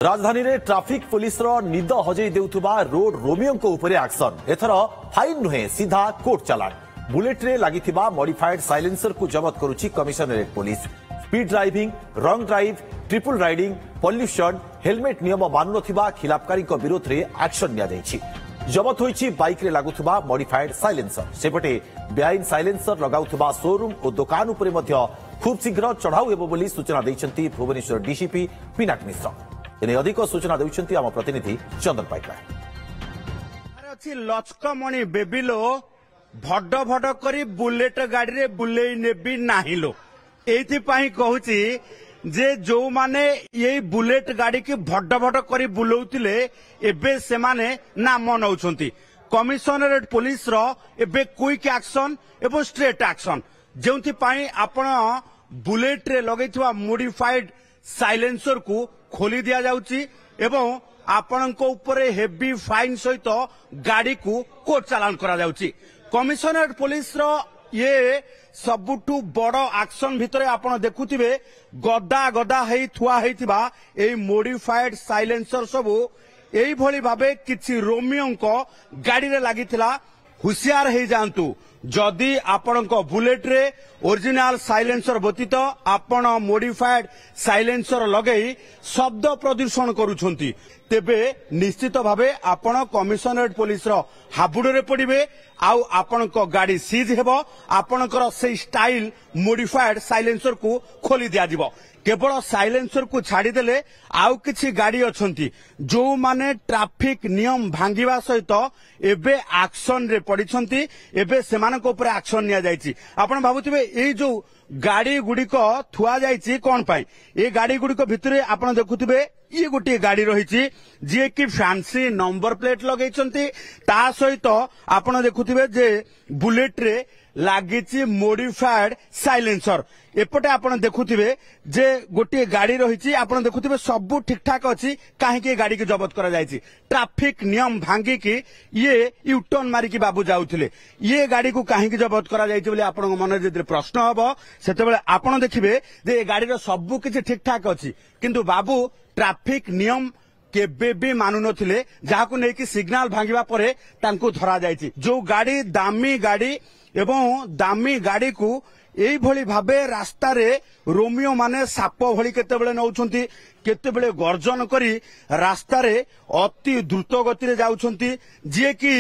राजधानी रे traffic police रो निद हजई देउथुबा road Romeo को ऊपर एक्शन एथर फाइन नुहे सीधा कोर्ट चालान बुलेट रे लागिथिबा मॉडिफाइड साइलेंसर को जब्त करुची कमिशनरेट पुलिस स्पीड ड्राइविंग रंग drive triple riding pollution helmet नियम मानु नथिबा खिलाफकारी को विरोध रे एक्शन निया जायछि जब्त होईछि बाइक रे लागुथुबा मॉडिफाइड साइलेंसर सेपटे बेआईन साइलेंसर लगाउथुबा शोरूम और दुकान ऊपर मध्य खूब शीघ्र चढ़ाऊ हेबो बोली सूचना दैछंती भुवनेश्वर डीसीपी पिनाक मिश्र एने अधिक सूचना देउछंती आम प्रतिनिधि चंदन पाइकरा अछि लचकमणि बेबिलो भड भड करी बुलेट गाड़ी रे बुलेई नेबी नाहिलो एथि पई कहूची जे जो माने ये बुलेट गाड़ी की भड भड करी बुलौतिले एबे से माने नाम नउछंती कमिशनरेट पुलिस रो एबे क्विक एक्शन एवं स्ट्रेट एक्शन जेउथि पई आपण बुलेट रे लगैथवा मॉडिफाइड साइलेंसर को खोली दिया जाउची एवं आपणक ऊपर हेवी फाइन सहित गाड़ी को कोर्ट चालान करा जाउची कमिशनरेट पुलिस रो ये सबुठु बड़ एक्शन भितरे आपण देखुथिबे गदा गदा हेई थुआ हेइथिबा ए मॉडिफाइड साइलेंसर सबु एई भली भाबे किछि रोमियो को गाड़ी रे लागिथिला हुशियार हेई जांतु जदि आपणक बुलेट रे ओरिजिनल साइलेंसर व्यतीत आपण मॉडिफाइड साइलेंसर लगेई शब्द प्रदूषण करूछंती तेबे निश्चित भावे आपण कमिशनरेट पुलिस रो हाबुडरे पड़िबे आउ आपणक गाड़ी सीज हेबो आपणकर से स्टाइल मॉडिफाइड साइलेंसर को खोली दिया जिवो केवल साइलेंसर को छाड़ी देले आउ किछि गाड़ी अछंती जो माने ट्रैफिक नियम भांगिबा सहित एबे एक्शन रे पड़िछंती एबे सेमानक ऊपर एक्शन निया जायछि आपण भाबुथिबे ए जो गाड़ी गुड़िक थुआ जायछि कोन पाई ए गाड़ी गुड़िक भितरे आपण देखुथिबे ये गोटे गाड़ी रही जी कि फैंसी नंबर प्लेट लगेइछंती ता सहित आपण देखुथिबे जे बुलेट रे लागिछि मॉडिफाइड साइलेंसर एपटे आपण देखुथिबे जे गोटे गाड़ी रही आपण देखुथिबे सब ठीक ठाक अछि काहे के गाड़ी के जब्त करा जायछि ट्रैफिक नियम भांगी की ये यूटर्न मारी की बाबू जाउथिले ये गाड़ी को काहे के जब्त करा जायछि बोले आपण मन जे प्रश्न हबो सेतेबेले आपण देखिबे जे गाड़ी रो सब किछि ठीक ठाक अछि किंतु बाबू ट्रैफिक नियम केबे भी मानु नथिले जाहाकु नै कि सिग्नल भांगिबा परे तांको धरा जायछि जो गाड़ी दामी गाड़ी एवं दामी गाड़ी को एई भली भाबे रास्ता रे रोमियो माने साप भली केतेबेले नउछंती केतेबेले गर्जन करी रास्ता रे अति द्रुत गति रे जाउछंती जे कि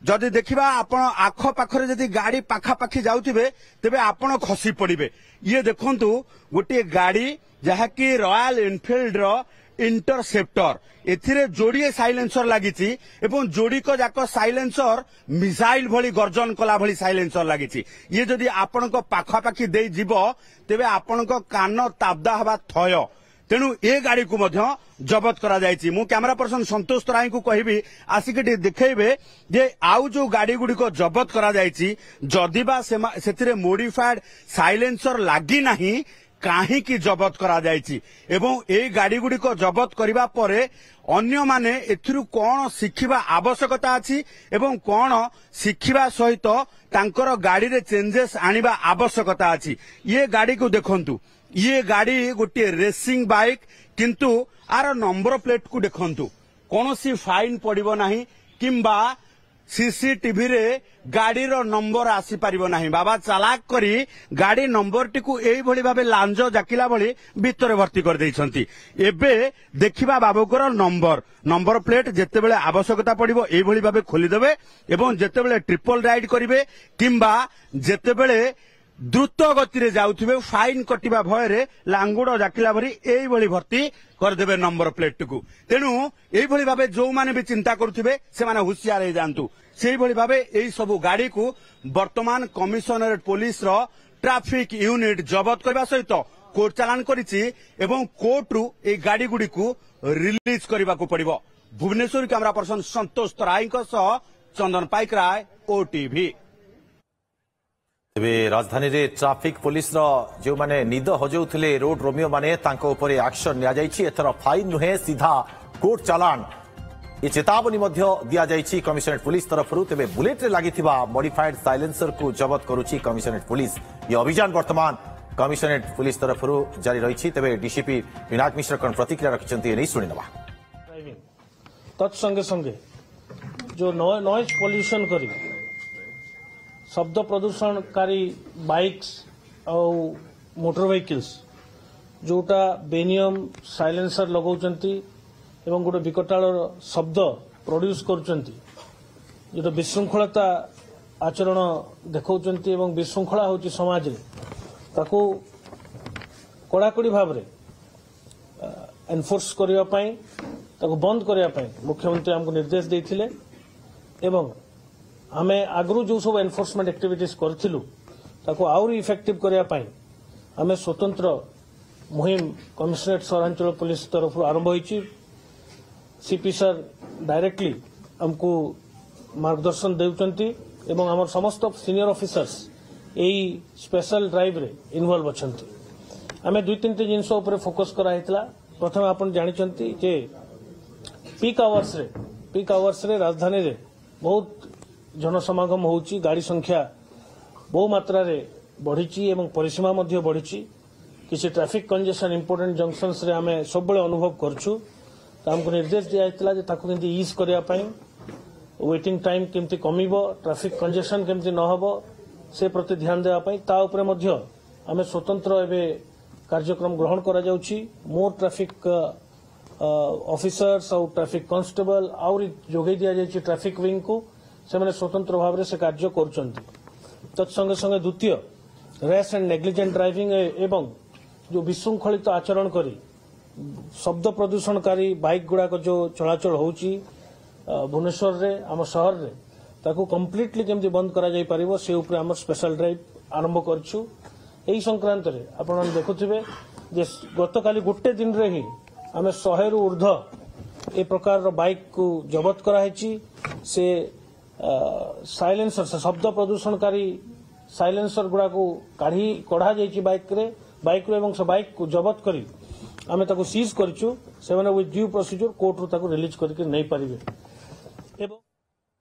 जदि देखिबा आपण आख पाखरे जदि गाड़ी पाखा पाखी जाउथिबे तेबे आपण खसी पड़िबे ये देखंतु गोटे गाड़ी जहा कि रॉयल एनफील्ड रो इंटरसेप्टर एथिरे जोड़िए साइलेंसर लागिछि एवं जोड़िक जाक साइलेंसर मिसाइल भली गर्जन कला भली साइलेंसर लागिछि ये जदि आपणक पाखापाखी देई जीवो तेबे आपणक कान ताबदा हवा थय तेणु ए गाड़ी को मध्य जब्त करा जायछि मु कैमरा पर्सन संतोष तराई को कहिबी आसिके देखैबे जे आउ जो गाड़ी गुडी को जब्त करा जायछि जदिबा सेथिरे मॉडिफाइड साइलेंसर लागी नाही काहे की जब्त करा जायछि एवं ए गाड़ी गुडी को जब्त करिबा परे अन्य माने एथिरु कोन शिखिबा आवश्यकता अछि एवं कोन शिखिबा सहित तांकर गाड़ी रे चेंजेस आनिबा आवश्यकता अछि ये गाड़ी को देखंतु ये गाड़ी गोटे रेसिंग बाइक किंतु आर नंबर प्लेट को देखंतु कोनोसी फाइन पड़िबो नाही किंबा सीसीटीवी रे गाड़ी रो नंबर आसी पारिबो नाही बाबा चालाक करी गाड़ी नंबर टी को एई भली भाबे लांज जाकिला भली भीतर भर्ती कर दैछंती एबे देखिबा बाबूकर नंबर प्लेट जेतेबेले आवश्यकता पड़िबो एई भली भाबे खोली देबे एवं जेतेबेले ट्रिपल राइड करिवे किंबा जेतेबेले द्रुत गति रे जाउथिबे फाइन कटिबा भय रे लांगुड़ जाकिला भरी एई भली भर्ती कर देबे नंबर प्लेट को तेणु एई भली भाबे जो माने भी चिंता करुथिबे से माने हुशियार हे जानतु सेई भली भाबे एई सब गाड़ी को वर्तमान कमिशनरेट पुलिस रो ट्रैफिक यूनिट जब्त करबा सहित कोर्ट चालान करिछि एवं कोर्ट रु एई गाड़ी गुडी को रिलीज करबा को पड़िबो भुवनेश्वर कैमरा पर्सन संतोष तराई को सह चंदन पाइकरा ओटीवी तेबे राजधानी रे ट्रैफिक पुलिस रो जो माने निद हजौथिले रोड रोमियो माने तांको ऊपर एक्शन निया जायछि एथर फाइन नुहे सीधा कोर्ट चालान ये चेतावनी मध्य दिया जायछि कमिशनरेट पुलिस तरफरु तेबे बुलेट रे लागिथिबा मॉडिफाइड साइलेंसर को जब्त करूछि कमिशनरेट पुलिस ये अभियान वर्तमान कमिशनरेट पुलिस तरफ जारी रही तेज डीसीपी पिनाक मिश्र कौन प्रतिक्रिया रखिंट शुणी नवा तत्संगे संगे जो नॉइज पोल्यूशन करी शब्द प्रदूषणकारी बाइक्स और मोटर व्हीकल्स जोटा बेनियम साइलेंसर लगाउचंती एवं गोटे विकटाल शब्द प्रोड्यूस करुचंती जो विशृंखलता आचरण देखौचंती एवं विशृंखला होची समाज रे ताको कड़ाकड़ी भाव रे एनफोर्स करिया पई ताको बंद करिया पई मुख्यमंत्री हमको निर्देश देथिले एवं आमे आगरु जो सब एनफोर्समेंट एक्टिविटीज करथिलु ताको आउरी इफेक्टिव करिया पई आमे स्वतंत्र मुहिम कमिशनरेट सहरांचल पुलिस तरफ आरंभ होईची सीपी सर डायरेक्टली हमको मार्गदर्शन देउचंती एवं हमर समस्त सीनियर ऑफिसर्स एई स्पेशल ड्राइव रे इन्वॉल्व अछंती आमे दुई तीन जिनस ऊपर फोकस करा हेतला प्रथम आपण जानिचंती जे पीक आवर्स रे राजधानी रे बहुत जनसमागम होउची गाड़ी संख्या बहु मात्रा रे बढ़ीची एवं परिसीमा मध्य बढ़ीची किसी ट्रैफिक कंजेशन इंपोर्टेंट जंक्शंस रे आमे सब बेले अनुभव करछु त हमको निर्देश दिया हेतला जे ताको केंती ईज करिया पई वेटिंग टाइम केमती कमिबो ट्रैफिक कंजेशन केमती न हबो से प्रति ध्यान देवा पई ता ऊपर मध्य आमे स्वतंत्र एबे कार्यक्रम ग्रहण करा जाउची मोर ट्रैफिक ऑफिसर्स और ट्रैफिक कांस्टेबल और जोगे दिया जायछि ट्रैफिक विंग को से माने स्वतंत्र भाव से कार्य करूछंती तत्संगे संगे द्वितीय रेस एंड नेग्लिजेंट ड्राइविंग एवं जो विशृंखलित आचरण करी शब्द प्रदूषणकारी बाइक गुड़ाक जो चलाचल होउची भुवनेश्वर रे आम शहर रे ताकू कंप्लीटली केमती बंद करा जाई परिबो से ऊपर आम स्पेशल ड्राइव आरंभ करछु एही संक्रांत रे आपण देखुथिबे जे गतकाली गोटे दिन रे ही आम 100 रु ऊर्ध्व ए प्रकार रो बाइक को जब्त करा हेची से साइलेंसर से शब्द प्रदूषणकारी साइलेंसर गुड़ा को कढ़ा जाइछि बाइक रे एवं से बाइक को जब्त करी आमे ताको सीज करछु से माने विथ ड्यू प्रोसीजर कोर्ट रु ताको रिलीज करके नै परिबे।